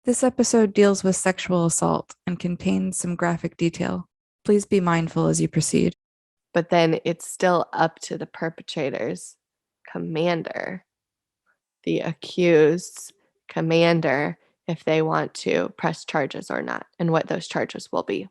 This episode deals with sexual assault and contains some graphic detail. Please be mindful as you proceed. But then it's still up to the perpetrator's commander, the accused's commander, if they want to press charges or not, and what those charges will be.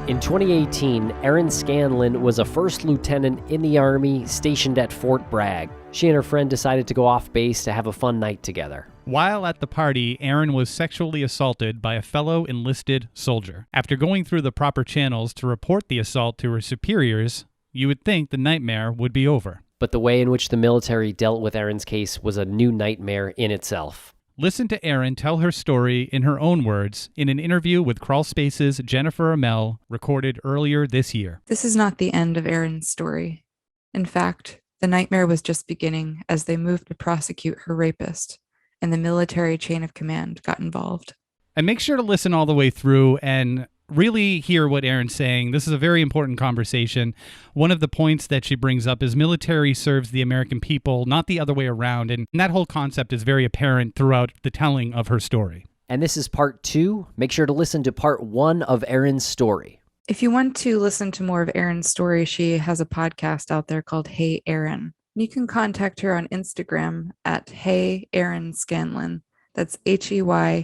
In 2018, Erin Scanlon was a first lieutenant in the Army stationed at Fort Bragg. She and her friend decided to go off base to have a fun night together. While at the party, Erin was sexually assaulted by a fellow enlisted soldier. After going through the proper channels to report the assault to her superiors, you would think the nightmare would be over. But the way in which the military dealt with Erin's case was a new nightmare in itself. Listen to Erin tell her story in her own words in an interview with Crawlspace's Jennifer Amell, recorded earlier this year. This is not the end of Erin's story. In fact, the nightmare was just beginning as they moved to prosecute her rapist, and the military chain of command got involved. And make sure to listen all the way through and really hear what Erin's saying. This is a very important conversation. One of the points that she brings up is military serves the American people, not the other way around. And that whole concept is very apparent throughout the telling of her story. And this is part 2. Make sure to listen to part 1 of Erin's story. If you want to listen to more of Erin's story, she has a podcast out there called Hey Erin. You can contact her on Instagram at Hey Erin Scanlon. That's HEYERINSCANLON.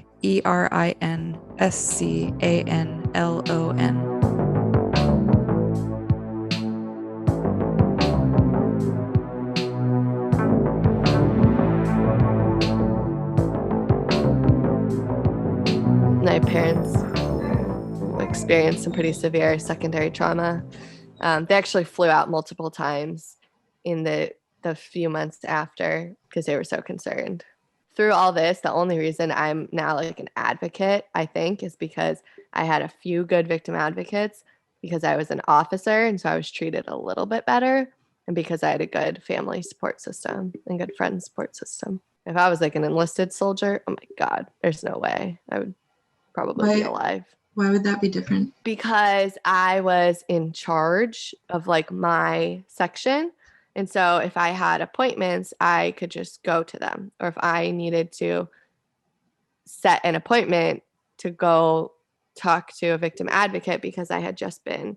My parents experienced some pretty severe secondary trauma. They actually flew out multiple times in the few months after because they were so concerned. Through all this, the only reason I'm now like an advocate, I think, is because I had a few good victim advocates because I was an officer and so I was treated a little bit better, and because I had a good family support system and good friend support system. If I was like an enlisted soldier, oh my God, there's no way I would probably be alive. Why would that be different? Because I was in charge of like my section. And so if I had appointments, I could just go to them. Or if I needed to set an appointment to go talk to a victim advocate because I had just been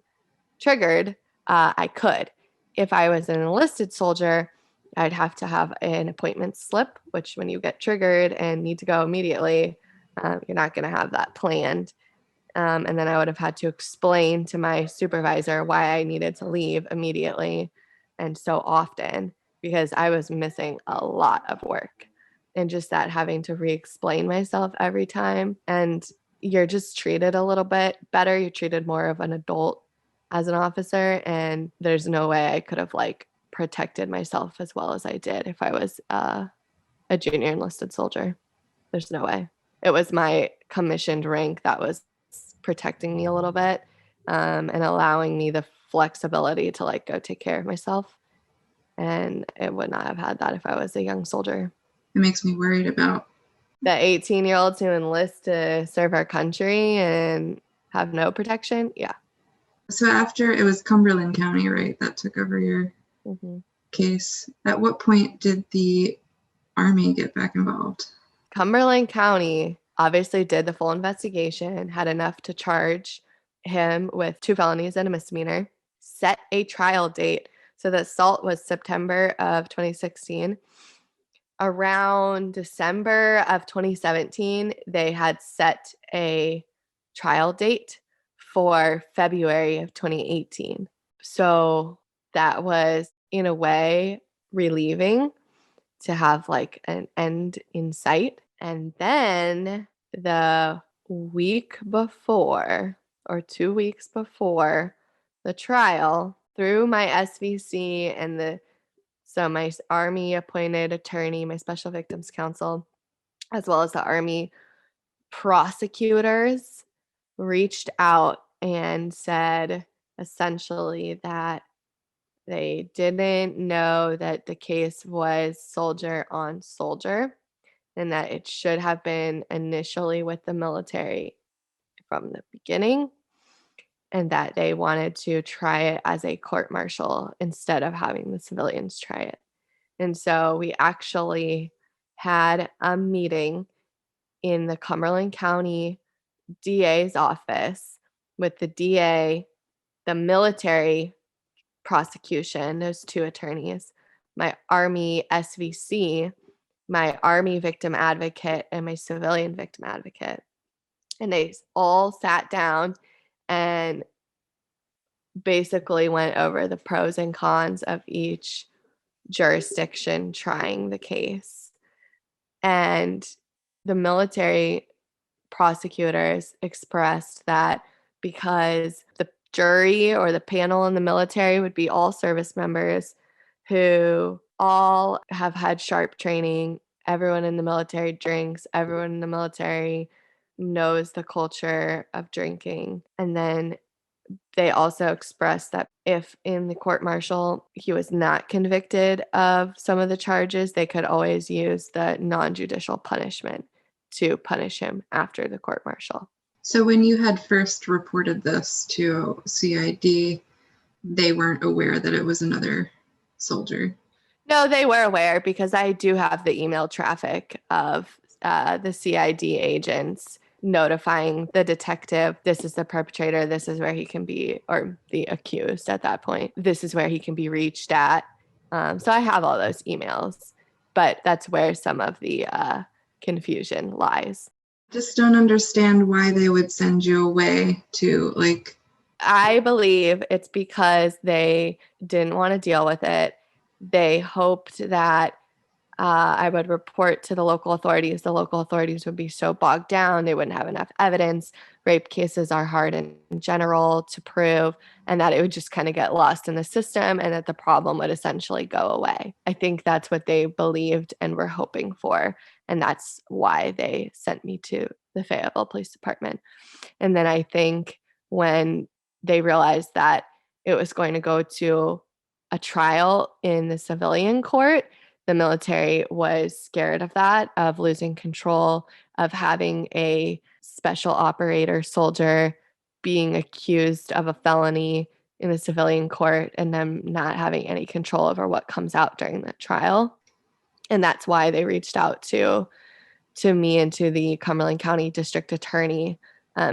triggered, I could. If I was an enlisted soldier, I'd have to have an appointment slip, which when you get triggered and need to go immediately, you're not going to have that planned. And then I would have had to explain to my supervisor why I needed to leave immediately and so often, because I was missing a lot of work, and just that having to re-explain myself every time. And you're just treated a little bit better. You're treated more of an adult as an officer. And there's no way I could have like protected myself as well as I did if I was a junior enlisted soldier. There's no way. It was my commissioned rank that was protecting me a little bit, and allowing me the flexibility to like go take care of myself. And it would not have had that if I was a young soldier. It makes me worried about the 18-year-olds who enlist to serve our country and have no protection. Yeah. So after it was Cumberland County, right, that took over your case. At what point did the Army get back involved? Cumberland County obviously did the full investigation, had enough to charge him with 2 felonies and a misdemeanor, set a trial date. So the assault was September of 2016. Around December of 2017, they had set a trial date for February of 2018. So that was, in a way, relieving to have like an end in sight. And then the week before, or 2 weeks before the trial, through my SVC and so my Army appointed attorney, my Special Victims Counsel, as well as the Army prosecutors, reached out and said essentially that they didn't know that the case was soldier on soldier and that it should have been initially with the military from the beginning, and that they wanted to try it as a court-martial instead of having the civilians try it. And so we actually had a meeting in the Cumberland County DA's office with the DA, the military prosecution, those two attorneys, my Army SVC, my Army victim advocate, and my civilian victim advocate. And they all sat down and basically went over the pros and cons of each jurisdiction trying the case. And the military prosecutors expressed that because the jury or the panel in the military would be all service members who all have had sharp training. Everyone in the military drinks. Everyone in the military knows the culture of drinking. And then they also expressed that if in the court martial he was not convicted of some of the charges, they could always use the non-judicial punishment to punish him after the court martial. So when you had first reported this to CID, they weren't aware that it was another soldier? No, they were aware because I do have the email traffic of the CID agents notifying the detective, this is the perpetrator, this is where he can be, or the accused at that point, this is where he can be reached at. So I have all those emails, but that's where some of the confusion lies. Just don't understand why they would send you away to, like... I believe it's because they didn't want to deal with it. They hoped that I would report to the local authorities. The local authorities would be so bogged down, they wouldn't have enough evidence. Rape cases are hard in general to prove, and that it would just kind of get lost in the system and that the problem would essentially go away. I think that's what they believed and were hoping for, and that's why they sent me to the Fayetteville Police Department. And then I think when they realized that it was going to go to a trial in the civilian court, the military was scared of that, of losing control, of having a special operator soldier being accused of a felony in the civilian court and them not having any control over what comes out during that trial. And that's why they reached out to me and to the Cumberland County District Attorney,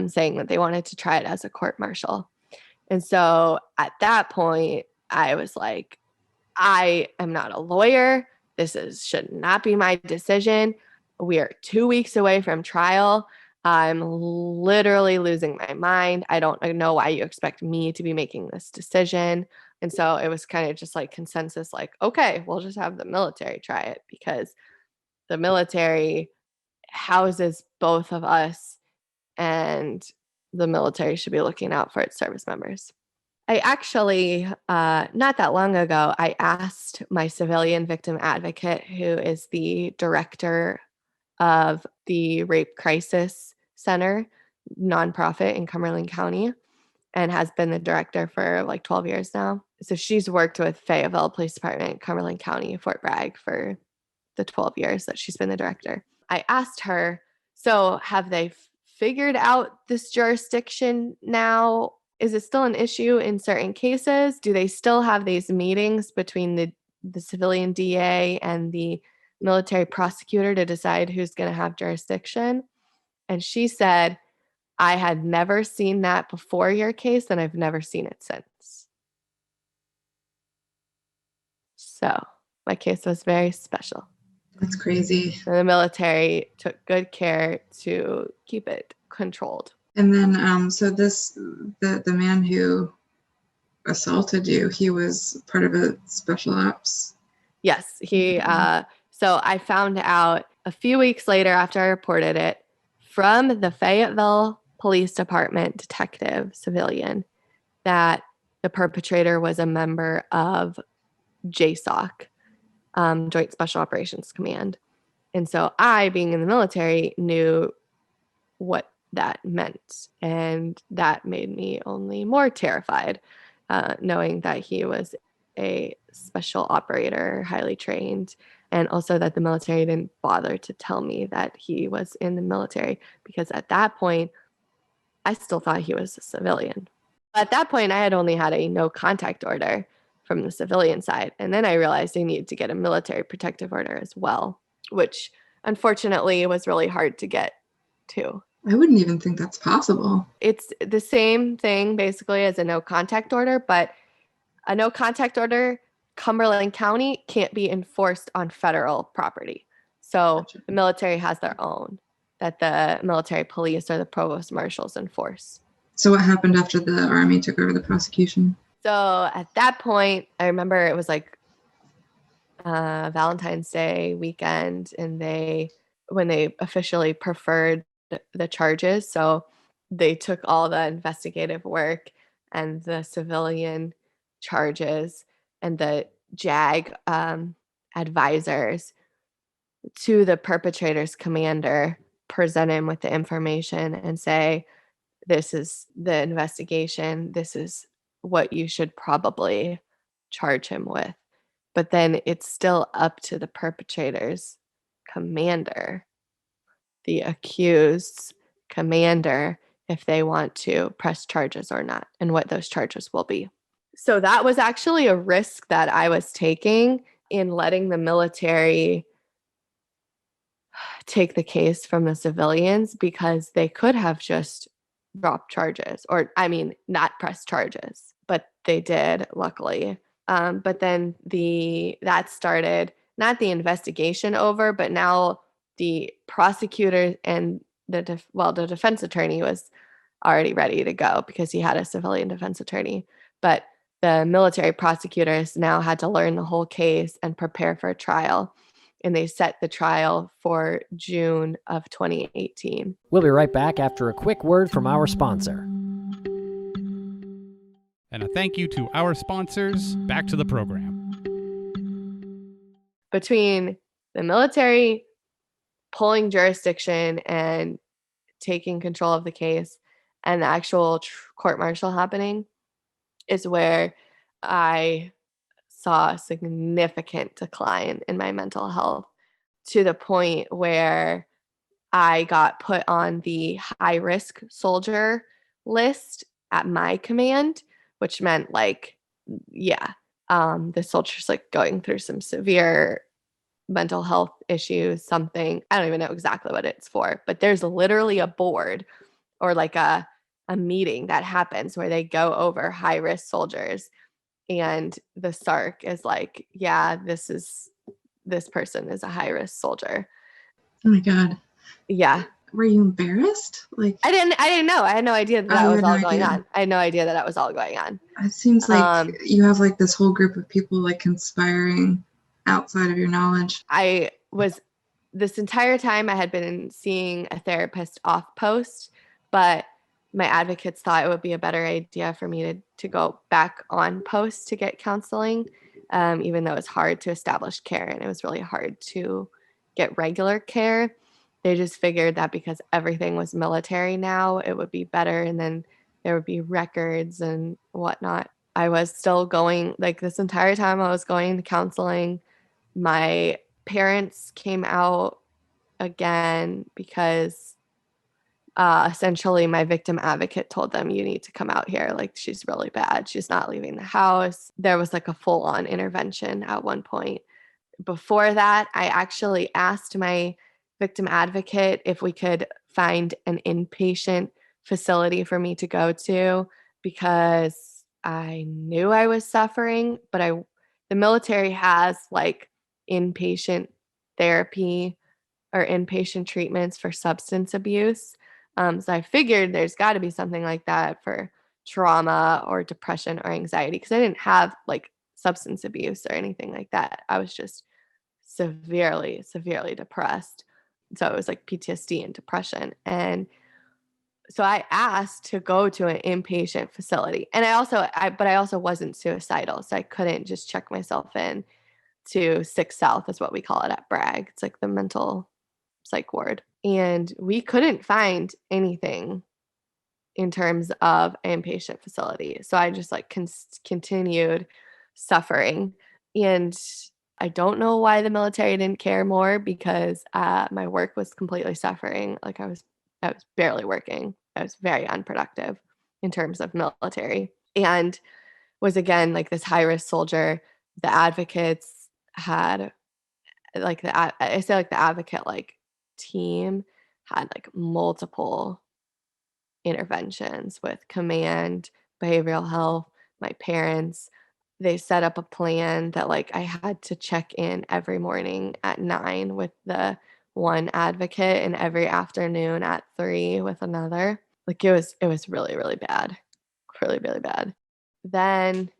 saying that they wanted to try it as a court-martial. And so at that point, I was like, I am not a lawyer. This should not be my decision. We are 2 weeks away from trial. I'm literally losing my mind. I don't know why you expect me to be making this decision. And so it was kind of just like consensus, like, okay, we'll just have the military try it because the military houses both of us and the military should be looking out for its service members. I actually, not that long ago, I asked my civilian victim advocate, who is the director of the Rape Crisis Center nonprofit in Cumberland County and has been the director for like 12 years now. So she's worked with Fayetteville Police Department, Cumberland County, Fort Bragg for the 12 years that she's been the director. I asked her, so have they figured out this jurisdiction now? Is it still an issue in certain cases? Do they still have these meetings between the civilian DA and the military prosecutor to decide who's going to have jurisdiction? And she said, I had never seen that before your case, and I've never seen it since. So my case was very special. That's crazy. And the military took good care to keep it controlled. And then, so the man who assaulted you, he was part of a special ops? Yes, he, so I found out a few weeks later after I reported it from the Fayetteville Police Department detective, civilian, that the perpetrator was a member of JSOC, Joint Special Operations Command. And so I, being in the military, knew what that meant. And that made me only more terrified, knowing that he was a special operator, highly trained, and also that the military didn't bother to tell me that he was in the military, because at that point, I still thought he was a civilian. At that point, I had only had a no contact order from the civilian side. And then I realized I needed to get a military protective order as well, which unfortunately was really hard to get to. I wouldn't even think that's possible. It's the same thing basically as a no contact order, but a no contact order, Cumberland County can't be enforced on federal property. So Gotcha. the military has their own that the military police or the provost marshals enforce. So what happened after the Army took over the prosecution? So at that point, I remember it was like Valentine's Day weekend, and when they officially preferred the charges, so they took all the investigative work and the civilian charges and the JAG advisors to the perpetrator's commander, present him with the information and say, this is the investigation, this is what you should probably charge him with. But then it's still up to the perpetrator's commander, the accused's commander, if they want to press charges or not, and what those charges will be. So that was actually a risk that I was taking in letting the military take the case from the civilians, because they could have just dropped charges, or not press charges, but they did, luckily. But then that started not the investigation over, but now the prosecutor and the defense attorney was already ready to go because he had a civilian defense attorney. But the military prosecutors now had to learn the whole case and prepare for a trial. And they set the trial for June of 2018. We'll be right back after a quick word from our sponsor. And a thank you to our sponsors. Back to the program. Between the military pulling jurisdiction and taking control of the case and the actual court-martial happening is where I saw a significant decline in my mental health, to the point where I got put on the high-risk soldier list at my command, which meant the soldiers going through some severe mental health issues, something. I don't even know exactly what it's for, but there's literally a board or a meeting that happens where they go over high-risk soldiers. And the SARC is this person is a high-risk soldier. Oh my God. Yeah. Were you embarrassed? I didn't know. I had no idea that was all going on. I had no idea that was all going on. It seems like you have this whole group of people conspiring outside of your knowledge. This entire time I had been seeing a therapist off post, but my advocates thought it would be a better idea for me to go back on post to get counseling, even though it's hard to establish care and it was really hard to get regular care. They just figured that because everything was military now, it would be better, and then there would be records and whatnot. I was still going, this entire time I was going to counseling. My parents came out again because essentially my victim advocate told them, you need to come out here. She's really bad. She's not leaving the house. There was a full-on intervention at one point. Before that, I actually asked my victim advocate if we could find an inpatient facility for me to go to, because I knew I was suffering, but the military has inpatient therapy or inpatient treatments for substance abuse. So I figured there's got to be something like that for trauma or depression or anxiety, because I didn't have substance abuse or anything like that. I was just severely, severely depressed. So it was PTSD and depression. And so I asked to go to an inpatient facility. And I also wasn't suicidal. So I couldn't just check myself in to 6 South is what we call it at Bragg. It's the mental psych ward. And we couldn't find anything in terms of an inpatient facility. So I just like continued suffering. And I don't know why the military didn't care more, because my work was completely suffering. Like I was barely working. I was very unproductive in terms of military, and was again like this high risk soldier. The advocates had like the advocate like team had like multiple interventions with command, behavioral health, my parents. They set up a plan that like I had to check in every morning at 9 with the one advocate and every afternoon at 3 with another. Like it was really, really bad. Really, really bad. Then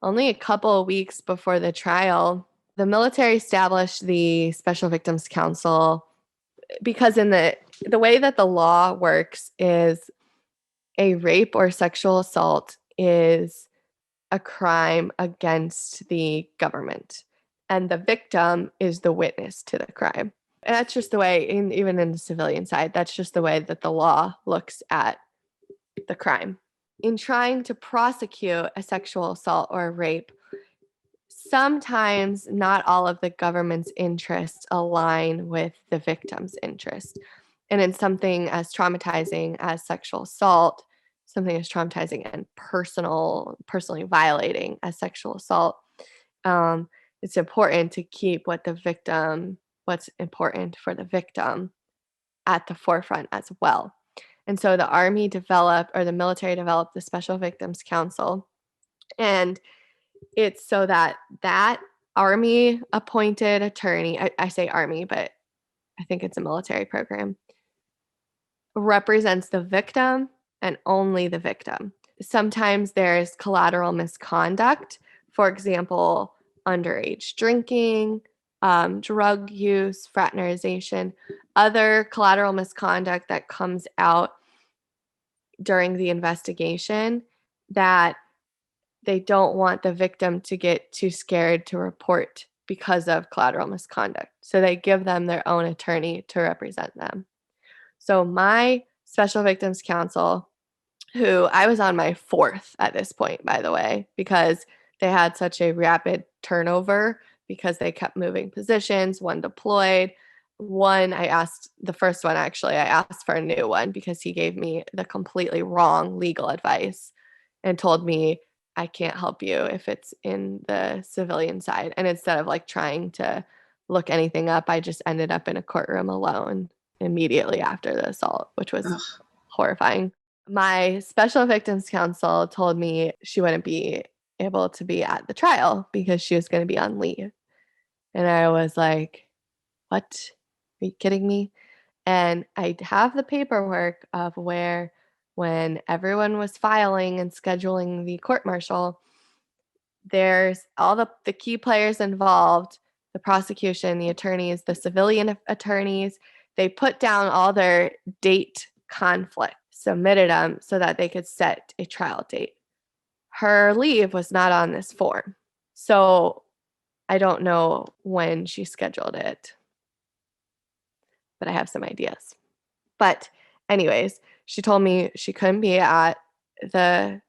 only a couple of weeks before the trial, the military established the Special Victims Council, because in the way that the law works is a rape or sexual assault is a crime against the government, and the victim is the witness to the crime. And that's just the way, even in the civilian side, that's just the way that the law looks at the crime. In trying to prosecute a sexual assault or a rape, sometimes not all of the government's interests align with the victim's interest. And in something as traumatizing as sexual assault, something as traumatizing and personally violating as sexual assault, it's important to keep what's important for the victim at the forefront as well. And so the military developed the Special Victims Council. And it's so that Army appointed attorney, I say Army, but I think it's a military program, represents the victim and only the victim. Sometimes there's collateral misconduct, for example, underage drinking, drug use, fraternization, other collateral misconduct that comes out during the investigation that they don't want the victim to get too scared to report because of collateral misconduct. So they give them their own attorney to represent them. So my Special Victims Council, who I was on my 4th at this point, by the way, because they had such a rapid turnover, because they kept moving positions, one deployed. The first one, actually, I asked for a new one because he gave me the completely wrong legal advice and told me, I can't help you if it's in the civilian side. And instead of like trying to look anything up, I just ended up in a courtroom alone immediately after the assault, which was horrifying. My Special Victims Counsel told me she wouldn't be able to be at the trial because she was going to be on leave. And I was like, what? Are you kidding me? And I have the paperwork of where, when everyone was filing and scheduling the court-martial, there's all the key players involved, the prosecution, the attorneys, the civilian attorneys. They put down all their date conflict, submitted them so that they could set a trial date. Her leave was not on this form. So I don't know when she scheduled it, but I have some ideas. But anyways, she told me she couldn't be at the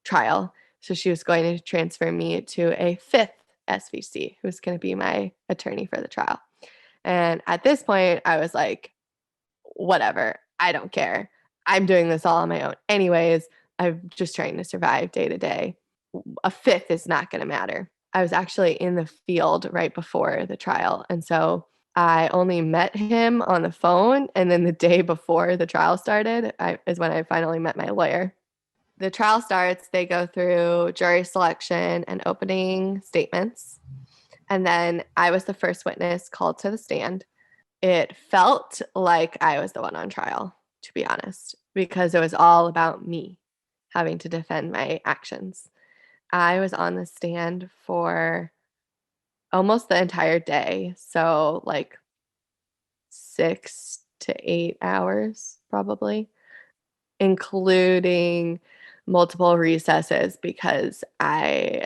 trial, so she was going to transfer me to a 5th SVC, who's going to be my attorney for the trial. And at this point, I was like, whatever, I don't care. I'm doing this all on my own. Anyways, I'm just trying to survive day to day. A 5th is not going to matter. I was actually in the field right before the trial. And so I only met him on the phone. And then the day before the trial started is when I finally met my lawyer. The trial starts, they go through jury selection and opening statements. And then I was the first witness called to the stand. It felt like I was the one on trial, to be honest, because it was all about me having to defend my actions. I was on the stand for almost the entire day. So like 6 to 8 hours, probably, including multiple recesses because I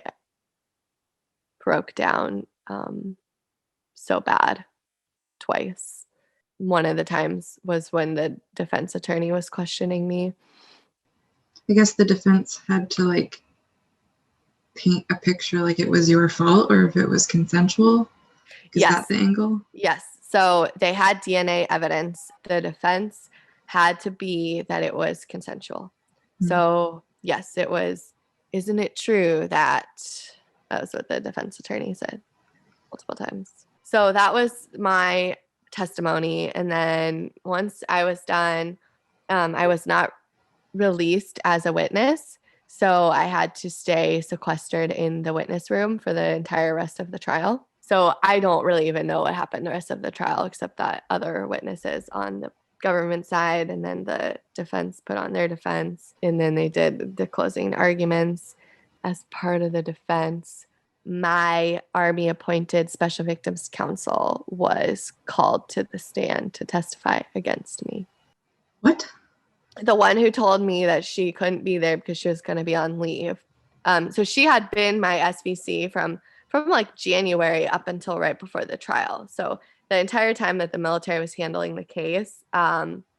broke down so bad twice. one of the times was when the defense attorney was questioning me. I guess the defense had to like paint a picture like it was your fault or if it was consensual. Is that the angle? Yes. So they had DNA evidence. The defense had to be that it was consensual. Mm-hmm. So yes, it was. Isn't it true that was what the defense attorney said multiple times. So that was my testimony. And then once I was done, I was not released as a witness. So I had to stay sequestered in the witness room for the entire rest of the trial. So I don't really even know what happened the rest of the trial, except that other witnesses on the government side and then the defense put on their defense. And then they did the closing arguments as part of the defense. My Army appointed Special Victims Counsel was called to the stand to testify against me. What? The one who told me that she couldn't be there because she was going to be on leave. So she had been my SVC from like January up until right before the trial. So the entire time that the military was handling the case,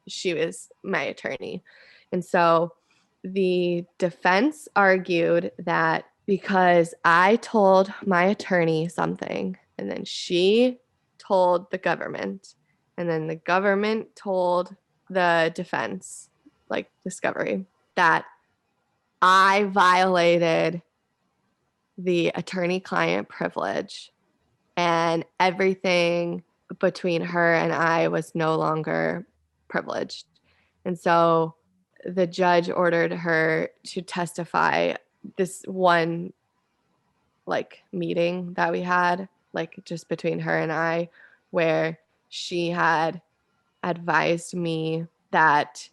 she was my attorney. And so the defense argued that because I told my attorney something, and then she told the government, and then the government told the defense, like discovery, that I violated the attorney-client privilege and everything between her and I was no longer privileged. And so the judge ordered her to testify this one like meeting that we had, like just between her and I, where she had advised me that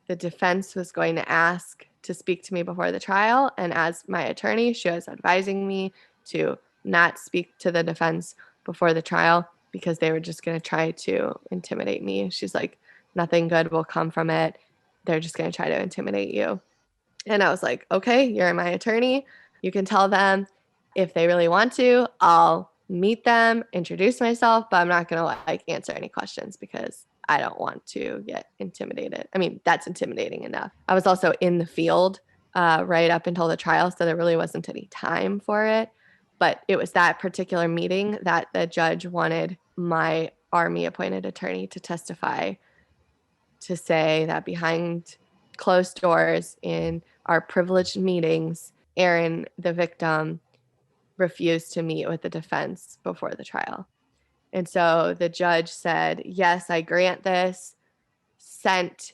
the defense was going to ask to speak to me before the trial. And as my attorney, she was advising me to not speak to the defense before the trial because they were just going to try to intimidate me. She's like, nothing good will come from it. They're just going to try to intimidate you. And I was like, okay, you're my attorney. You can tell them if they really want to, I'll meet them, introduce myself, but I'm not going to like answer any questions because I don't want to get intimidated. I mean, that's intimidating enough. I was also in the field right up until the trial, so there really wasn't any time for it. But it was that particular meeting that the judge wanted my Army appointed attorney to testify, to say that behind closed doors in our privileged meetings, Erin, the victim, refused to meet with the defense before the trial. And so the judge said, yes, I grant this, sent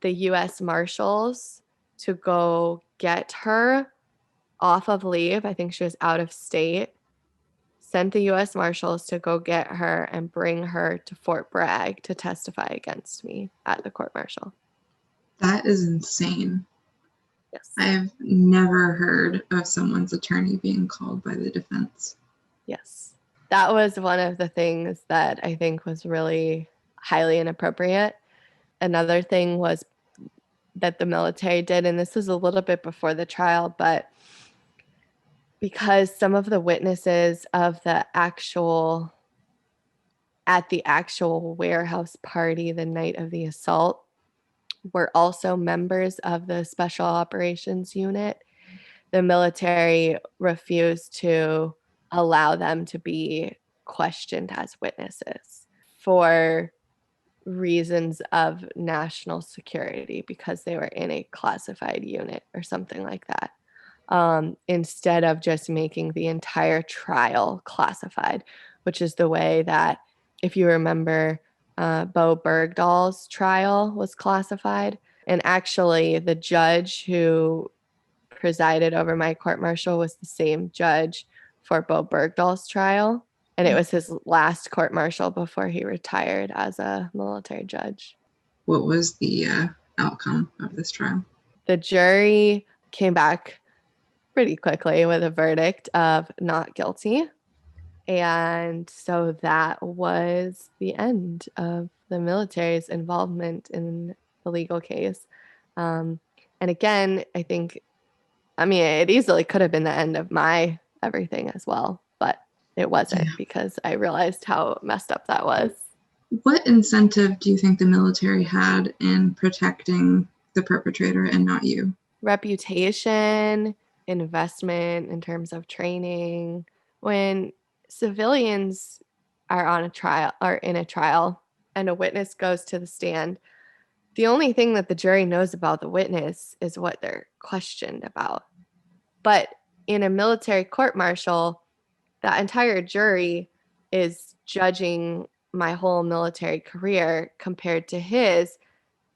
the U.S. Marshals to go get her off of leave. I think she was out of state. Sent the U.S. Marshals to go get her and bring her to Fort Bragg to testify against me at the court-martial. That is insane. Yes. I've never heard of someone's attorney being called by the defense. Yes. That was one of the things that I think was really highly inappropriate. Another thing was that the military did, and this was a little bit before the trial, but because some of the witnesses of the actual warehouse party the night of the assault were also members of the Special Operations Unit, the military refused to allow them to be questioned as witnesses for reasons of national security because they were in a classified unit or something like that. Instead of just making the entire trial classified, which is the way that, if you remember, Bo Bergdahl's trial was classified. And actually, the judge who presided over my court-martial was the same judge for Bo Bergdahl's trial. And it was his last court-martial before he retired as a military judge. What was the outcome of this trial? The jury came back pretty quickly with a verdict of not guilty. And so that was the end of the military's involvement in the legal case. And again, it easily could have been the end of my everything as well, but it wasn't because I realized how messed up that was. What incentive do you think the military had in protecting the perpetrator and not you? Reputation, investment in terms of training. When civilians are on a trial or in a trial and a witness goes to the stand, the only thing that the jury knows about the witness is what they're questioned about. But in a military court-martial, that entire jury is judging my whole military career compared to his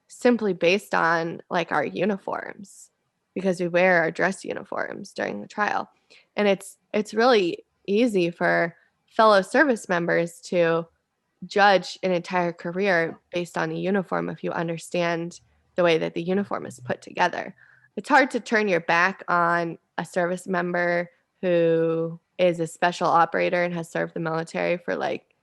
simply based on like our uniforms, because we wear our dress uniforms during the trial. And it's really easy for fellow service members to judge an entire career based on a uniform if you understand the way that the uniform is put together. It's hard to turn your back on a service member who is a special operator and has served the military for like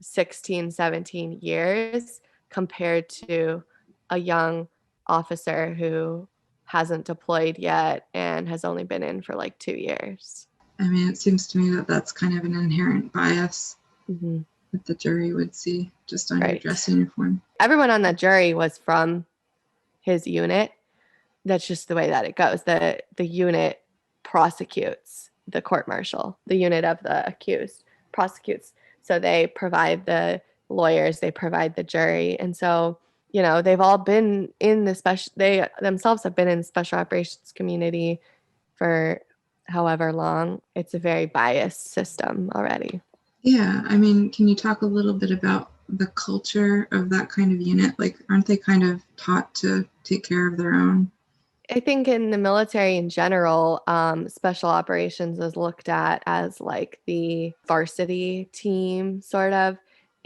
16, 17 years compared to a young officer who hasn't deployed yet and has only been in for like 2 years. I mean, it seems to me that that's kind of an inherent bias that the jury would see just on your dress uniform. Everyone on that jury was from his unit. That's just the way that it goes. The unit prosecutes the court-martial. The unit of the accused prosecutes. So they provide the lawyers, they provide the jury. And so, you know, they've all been in the they themselves have been in the special operations community for however long. It's a very biased system already. Yeah. I mean, can you talk a little bit about the culture of that kind of unit? Like, aren't they kind of taught to take care of their own? I think in the military in general, special operations is looked at as like the varsity team, sort of.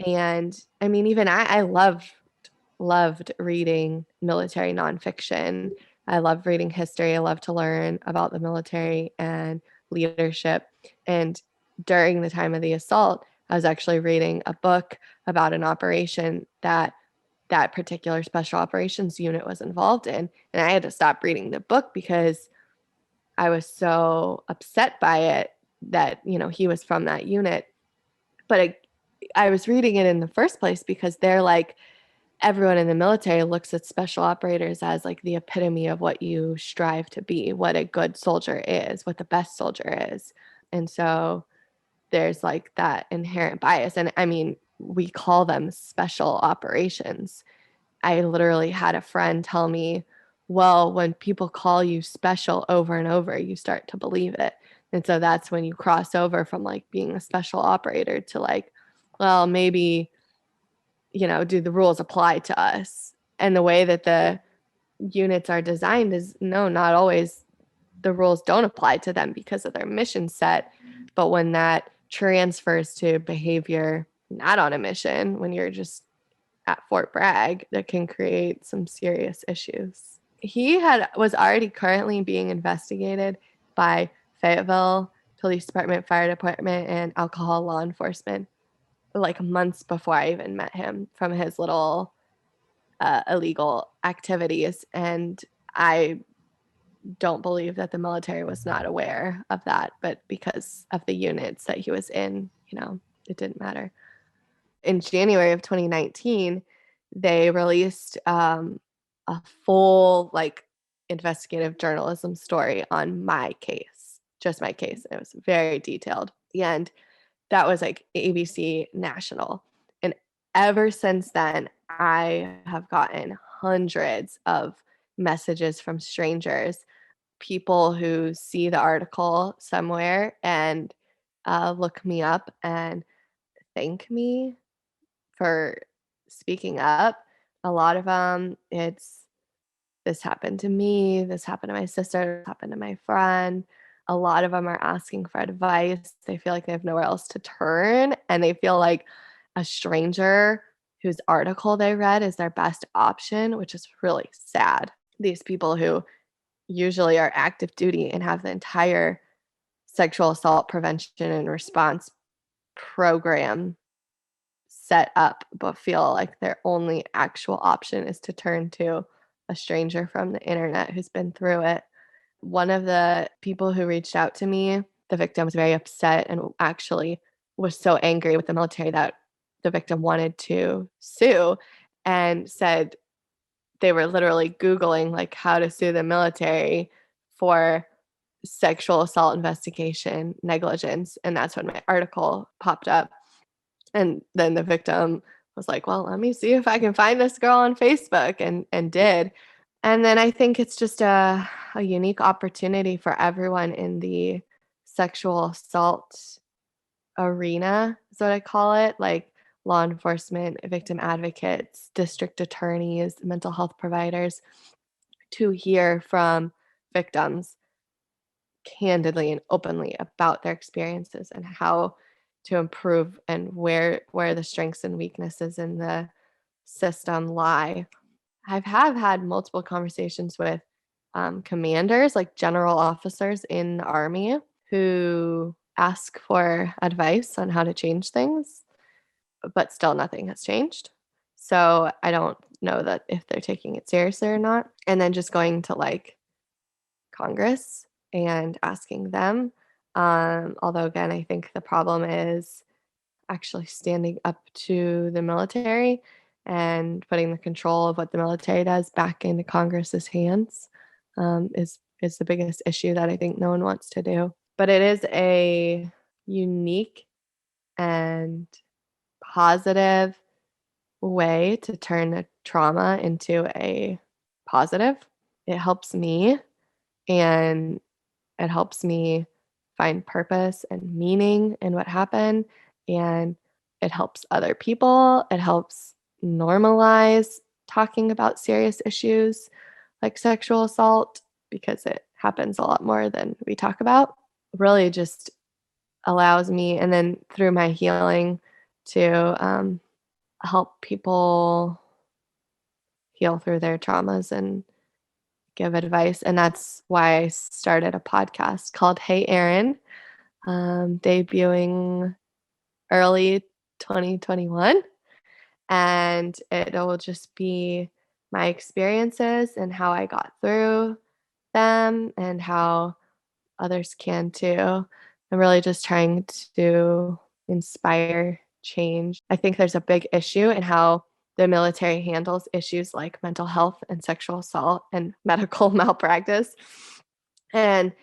And I mean, even I loved reading military nonfiction. I love reading history. I love to learn about the military and leadership. And during the time of the assault, I was actually reading a book about an operation that particular special operations unit was involved in. And I had to stop reading the book because I was so upset by it that, you know, he was from that unit. But I was reading it in the first place because they're like, everyone in the military looks at special operators as like the epitome of what you strive to be, what a good soldier is, what the best soldier is. And so there's like that inherent bias. And I mean, we call them special operations. I literally had a friend tell me, well, when people call you special over and over, you start to believe it. And so that's when you cross over from like being a special operator to like, well, maybe, you know, do the rules apply to us? And the way that the units are designed is no, not always. The rules don't apply to them because of their mission set. But when that transfers to behavior not on a mission, when you're just at Fort Bragg, that can create some serious issues. He was already currently being investigated by Fayetteville Police Department, Fire Department, and alcohol law enforcement like months before I even met him from his little illegal activities. And I don't believe that the military was not aware of that, but because of the units that he was in, you know, it didn't matter. In January of 2019, they released a full like investigative journalism story on my case, just my case. It was very detailed. And that was like ABC National. And ever since then, I have gotten hundreds of messages from strangers, people who see the article somewhere and look me up and thank me for speaking up. A lot of them, it's this happened to me, this happened to my sister, this happened to my friend. A lot of them are asking for advice. They feel like they have nowhere else to turn, and they feel like a stranger whose article they read is their best option, which is really sad. These people who usually are active duty and have the entire sexual assault prevention and response program set up, but feel like their only actual option is to turn to a stranger from the internet who's been through it. One of the people who reached out to me, the victim, was very upset and actually was so angry with the military that the victim wanted to sue and said they were literally Googling like how to sue the military for sexual assault investigation negligence. And that's when my article popped up. And then the victim was like, well, let me see if I can find this girl on Facebook, and did. And then I think it's just a unique opportunity for everyone in the sexual assault arena, is what I call it, like law enforcement, victim advocates, district attorneys, mental health providers, to hear from victims candidly and openly about their experiences and how to improve and where the strengths and weaknesses in the system lie. I have had multiple conversations with commanders, like general officers in the Army, who ask for advice on how to change things, but still nothing has changed. So I don't know that if they're taking it seriously or not. And then just going to like Congress and asking them. Although again, I think the problem is actually standing up to the military and putting the control of what the military does back into Congress's hands is the biggest issue that I think no one wants to do. But it is a unique and positive way to turn a trauma into a positive. It helps me, and it helps me find purpose and meaning in what happened, and it helps other people. It helps normalize talking about serious issues like sexual assault, because it happens a lot more than we talk about. Really just allows me, and then through my healing, to help people heal through their traumas and give advice. And that's why I started a podcast called Hey Erin, debuting early 2021. And it'll just be my experiences and how I got through them and how others can too. I'm really just trying to inspire change. I think there's a big issue in how the military handles issues like mental health and sexual assault and medical malpractice. And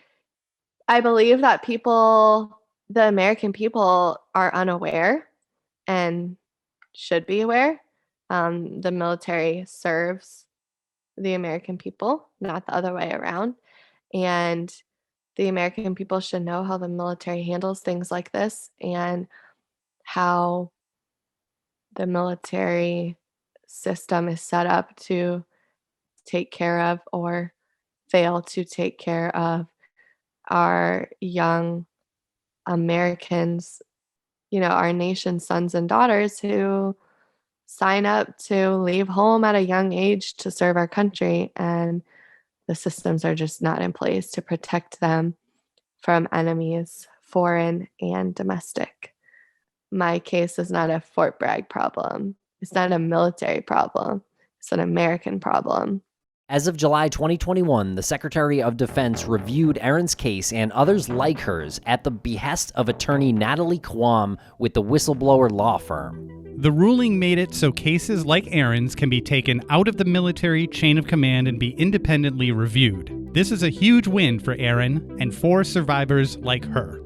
I believe that the American people, are unaware and should be aware. The military serves the American people, not the other way around. And the American people should know how the military handles things like this and how the military system is set up to take care of or fail to take care of our young Americans, our nation's sons and daughters who sign up to leave home at a young age to serve our country, and the systems are just not in place to protect them from enemies, foreign and domestic. My case is not a Fort Bragg problem. It's not a military problem. It's an American problem. As of July 2021, the Secretary of Defense reviewed Erin's case and others like hers at the behest of attorney Natalie Kwam with the Whistleblower Law Firm. The ruling made it so cases like Erin's can be taken out of the military chain of command and be independently reviewed. This is a huge win for Erin and for survivors like her.